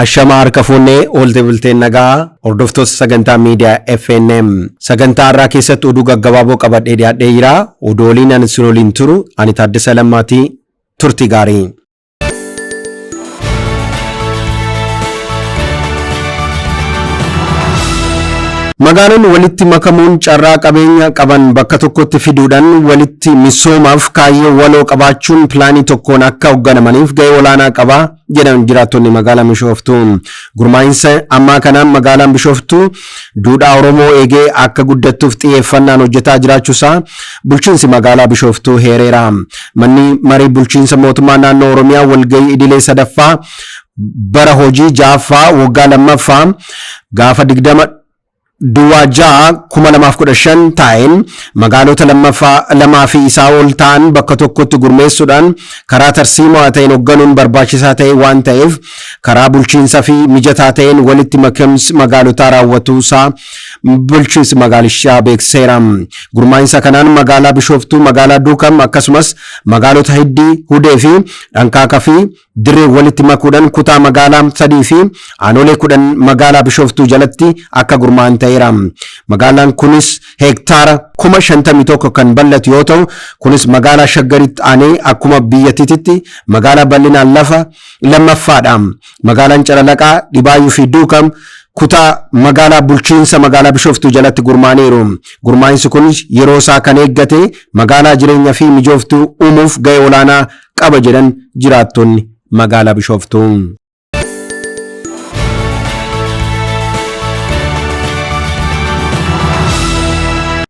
Ashama harkafuunee oolte bulteen nagaa hordoftoota sagantaa miidiyaa FNM sagantaa irraa keessatti oduu gaggabaaboo qabadhee dhiyaadhee jira. Oduuliin ani sin waliin turu ani Taaddasa Lammaatii turtii gaarii. Magaalonni walitti makamuun carraa qabeenya qaban bakka tokkotti fiduudhaan walitti misoomaaf kaayyoo waloo qabaachuun pilaanii tokkoon akka hoogganamaniif gahee olaanaa qaba jedhan jiraattonni magaalaa Bishooftuu. Gurmaa'insa ammaa kanaan magaalaan Bishooftuu duudhaa Oromoo eegee akka guddattuuf xiyyeeffannaan hojjetaa jiraachuusaa bulchiinsi magaalaa Bishooftuu heereera. Manni marii bulchiinsa mootummaa naannoo Oromiyaa walgahii idilee sadaffaa bara hojii ja'affaa waggaa lammaffaa gaafa 20 Duwwaa 2015 ta'een magaalota lamaa fi isaa ol ta'an bakka tokkotti gurmeessuudhaan karaa tarsiimoo ta'een hoogganuun barbaachisaa ta'e waan ta'eef karaa bulchiinsaa fi mijataa ta'een walitti makamsi magaalotaa raawwatuusaa bulchiinsi magaalichaa beekseera. Gurmaa'insa kanaan magaalaa Bishooftuu, magaalaa Duukam akkasumas magaalota Hiddii, Hudee fi Dhankaaka fi Dirree walitti makuudhaan kutaa magaalaa 3 fi aanolee 10 magaalaa Bishooftuu jalatti akka gurmaa'an ta'eera. Magaalaan kunis hektaara 51,000 kan bal'atu yoo ta'u kunis magaalaa Shaggaritti aanee akkuma biyyattiitti magaalaa bal'inaan lafa lammaffaadha. Magaalaan Calalaqaa, Dhibaayyuu fi Duukam kutaa magaalaa bulchiinsa magaalaa Bishooftuu jalatti gurmaa'aniiru. Gurmaa'insi kunis yeroo isaa kan eeggate magaalaa jireenya fi mijooftuu uumuuf gahee olaanaa qaba jedhan jiraattonni magaalaa Bishooftuu.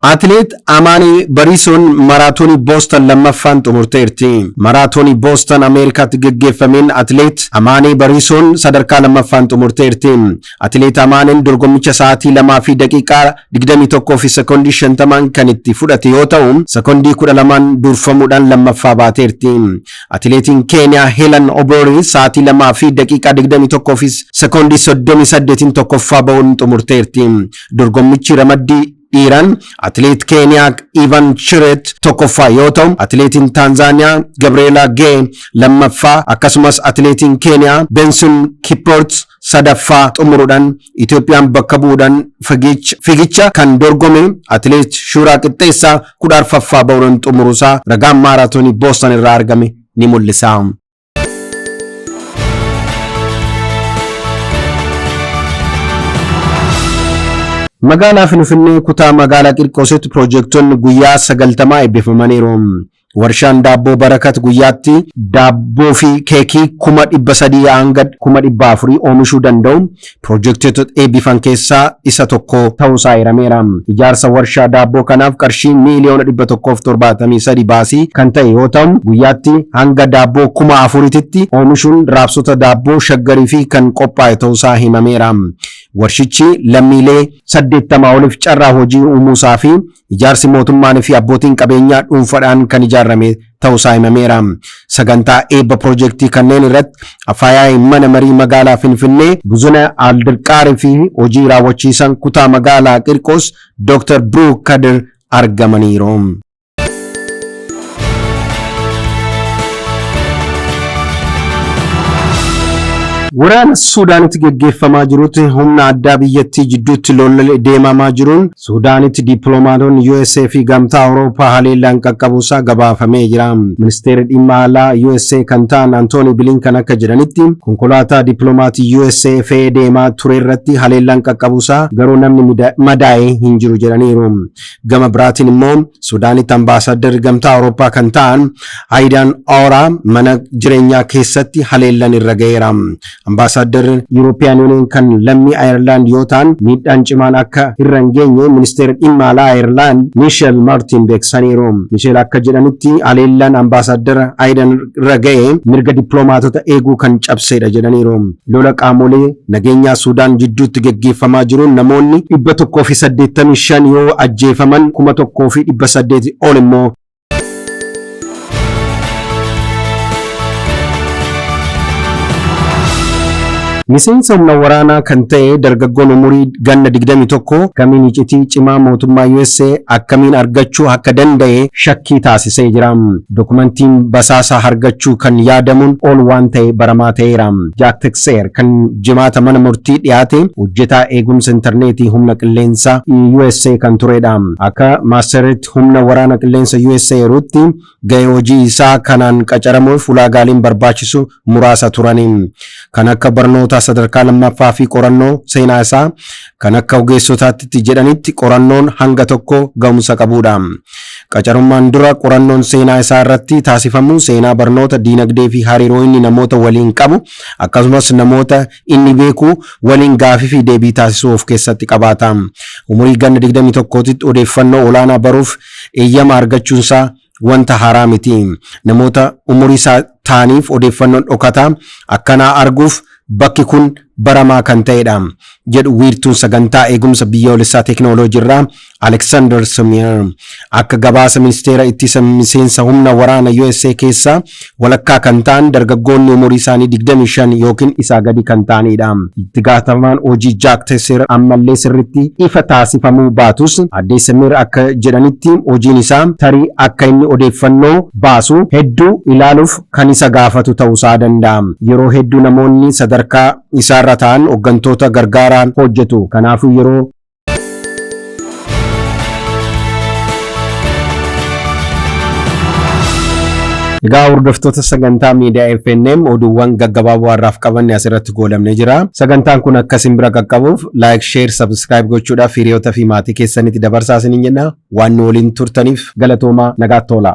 Atileet Amaanii Bariisoon maraatoonii Booston lammaffaan xumurteerti. Maraatoonii Booston Ameerikaatti gaggeeffameen atileet Amaanii Bariisoon sadarkaa lammaffaan xumurteerti. Atileet Amaaniin dorgommicha sa'aatii 2 fi daqiiqaa 21 fi sekoondii 50 kan itti fudhate yoo ta'u sekoondii 12 durfamuudhaan lammaffaa baateerti. Atileetiin Keeniyaa Helen Obiri sa'aatii 2 fi daqiiqaa 21 fi sekoondii 38 tokkoffaa ba'uun xumurteerti. Dorgommichi ramaddii dhiiraan atileet Keeniyaa Ivan Chiret tokkoffaa yoo ta'u atileetiin Taanzaaniyaa Gabriela Gee lammaffaa akkasumas atileetiin Keeniyaa Benson Kiprot sadaffaa xumuruudhaan Itoophiyaan bakka bu'uudhaan fiigicha kan dorgome atileet Shuuraa Qixxeessaa 14ffaa ba'uudhaan xumuruusaa ragaan maaraatoonii Booston irraa argame ni mul'isa. Magaalaa Finfinnee kutaa magaalaa Qirqoositti piroojektonni guyyaa 90 eebbifamaniiru. Warshaan daabboo Barakat guyyaatti daabboo fi keekii 300 hanga 400 oomishuu danda'u piroojektota eebbifan keessaa isa tokko ta'uusaa himameera. Ijaarsa warshaa daabboo kanaaf qarshii miiliyoona 173 baasii kan ta'e yoo ta'u guyyaatti hanga daabboo 4,000tti oomishuun raabsota daabboo Shaggarii fi kan qophaa'e ta'uusaa himameera. Warshichi lammiilee 80 oliif carraa hojii uumuusaa fi ijaarsi mootummaan fi abbootiin qabeenyaa dhuunfaadhaan kan ijaarame ta'uusaa himameera. Sagantaa eebba piroojeektii kanneen irratti afyaa'ii mana marii magaalaa Finfinnee Buzuna Aldirqaarii fi hojii raawwachiisan kutaa magaalaa Qirqoos Dr. Brook Kadir argamaniiru. Waraana Suudaanitti gaggeeffamaa jirutti humna addaa biyyattii jidduutti lolli deemamaa jiruun Suudaanitti dippiloomaatonni USA fi gamtaa Awurooppaa haleellaan qaqqabuusaa gabaafamee jira. Ministeerri dhimma alaa USA kan ta'an Antooni Bilinkan akka jedhanitti konkolaataa dippiloomaatii USA fe'ee deemaa ture irratti haleellaan qaqqabuusaa garuu namni madaa'ee hin jiru jedhaniiru. Gama biraatiin immoo Suudaanitti ambaasaaddarri gamtaa Awurooppaa kan ta'an Aydaan Ooraa mana jireenyaa keessatti haleellaan irra ga'eera. Ambaasaaddarri European Union kan lammii Ireland yoo ta'an miidhaan cimaan akka irra hin geenye ministeerri dhimma alaa Ireland Michel Martin beeksaniiru. Michel akka jedhanitti haleellaan ambaasaaddarra Aydaan irra ga'e mirga dippiloomaatota eeguu kan cabsedha jedhaniiru. Lola qaamolee nageenyaa Suudaan jidduutti gaggeeffamaa jiruun namoonni 185 yoo ajjeefaman 1,800 ol immoo Miseensa humna waraanaa kan ta'e dargaggoon umurii ganna 21 kamiin iccitii cimaa mootummaa USA akkamiin argachuu akka danda'e shakkii taasisee jira. Dokumentiin basaasaa argachuu kan yaadamuun ol waan ta'e baramaa ta'eera. Jack Texer kan jimaata mana murtii dhiyaate hojjetaa eegumsa intarneetii humna qilleensa USA kan turedha. Akka maastereetti humna waraana qilleensa USA yeruutti gahee hojii isaa kanaan qacaramuuf ulaagaaleen barbaachisu muraasa turani. Kan akka barnoota sadarkaa lammaffaa fi qorannoo seenaa isaa kan akka ogeessotaatti jedhanitti qorannoon hanga tokko ga'umsa qabudha. Qacarummaan dura qorannoon seenaa isaa irratti taasifamu seenaa barnoota diinagdee fi hariiroo inni namoota waliin qabu akkasumas namoota inni beeku waliin gaafii fi deebii taasisuu of keessatti qabaata. Umurii ganna 21tti odeeffannoo olaanaa baruuf eeyyama argachuunsaa wanta haaraa miti. Namoota umurii isaa taaniif odeeffannoon dhokataa akkanaa arguuf bakki kun baramaa kan ta'edha jedhu wiirtuun sagantaa eegumsa biyyoolessaa teekinooloojii irraa Alexander Sumner. Akka gabaasa ministeera ittisa miseensa humna waraana USA keessaa walakkaa kan ta'an dargaggoonni umurii isaanii 25 yookiin isaa gadi kan ta'anidha. Itti gaafatamaan hojii Jack Texer ammallee sirriitti ifa taasifamuu baatus addee Sumner akka jedhanitti hojiin isaa tarii akka inni odeeffannoo baasu hedduu ilaaluuf kan isa gaafatu ta'uusaa danda'a. Yeroo hedduu namoonni sadarkaa isaarra ta'an hooggantoota gargaaraan hojjetu. Kanaafuu yeroo Egaa hordoftoota sagantaa miidiyaa FNM oduuwwan gaggabaaboo har'aaf qabanne asirratti goolabnee jira. Sagantaan kun akka isin bira qaqqabuuf like, share, subscribe gochuudhaaf hiriyoota fi maatii keessanitti dabarsaa isiniin jenna. Waan nu waliin turtaniif galatoomaa nagaatti tola.